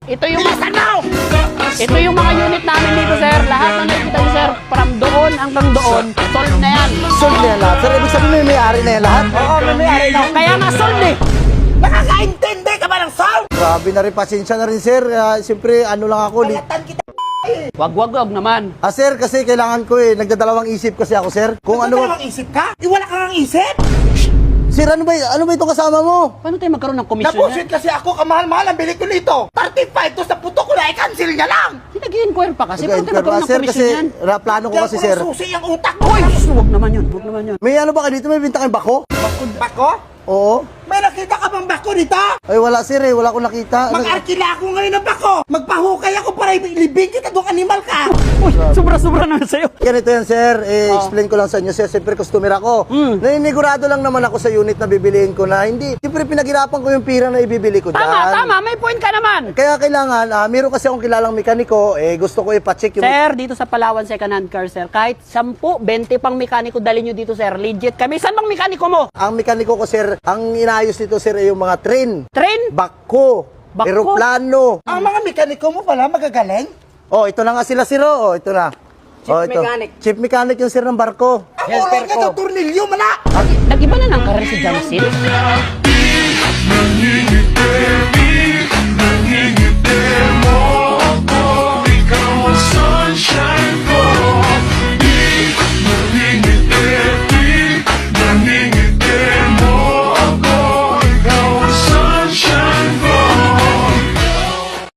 Ito yung ito yung mga unit namin dito, sir. Lahat ng nakikita niyo, sir, from doon hanggang doon, sold na yan. Sold na yan lahat. Sir, ibig sabihin may may-ari na yan lahat? Oo, may-ari na. Kaya nga sold eh. Nakakaintindi ka ba ng sound? Grabe na rin, pasensya na rin, sir. Siyempre, ano lang ako. Balatan kita. Wag naman. Sir, kasi kailangan ko nagdadalawang isip kasi ako, sir. Kung Ano ano... ba isip ka? Wala kang isip? Sir, ano ba itong kasama mo? Paano tayo magkaroon ng komisyon Nabusit niya? kasi ako, kamahal-mahal ang bili ko nito. 35 to sa puto ko na, i-cancel niya lang. Nag-i-inquire pa kasi. Paano tayo magkaroon ng Sir, komisyon kasi yan? plano ko kasi, Kaya sir. ko susi ang utak mo. Uy, wag naman yun. Wag naman yun. May ano ba kayo dito? May binta kayong bako? Bako? Oo. May nakita ka bang bako dito? Ay, wala, sir, Wala akong nakita. Mag-arkila ako ngayon ng bako. Magpahukay ako para ilibing kita doon animal ka. Uy, sobra-sobra naman sa'yo. Ganito yan, sir. Explain ko lang sa inyo, sir. Siyempre, customer ako. Naninigurado lang naman ako sa unit na bibiliin ko na hindi. Siyempre, pinaghirapan ko yung pira na ibibili ko dyan. Tama. May point ka naman. Kaya kailangan, meron kasi akong kilalang mekaniko, gusto ko ipacheck yung... Sir, dito sa Palawan Second Hand Car, sir, kahit 10, 20 pang mekaniko dali nyo dito, sir. Legit kami. Saan bang mekaniko mo? Ang mekaniko ko, sir, ang inayos dito, sir, ay yung mga train, Train? bako, Bako? eroplano. Ang mga mekaniko mo pala magagaling. Oh, ito na nga sila, sir. Oh, ito na. Chief ito. mechanic. Chief mechanic yung sir ng barko. Ang ulo ka sa turnilyo, mala. Nag-iba na ng karir si John Cena.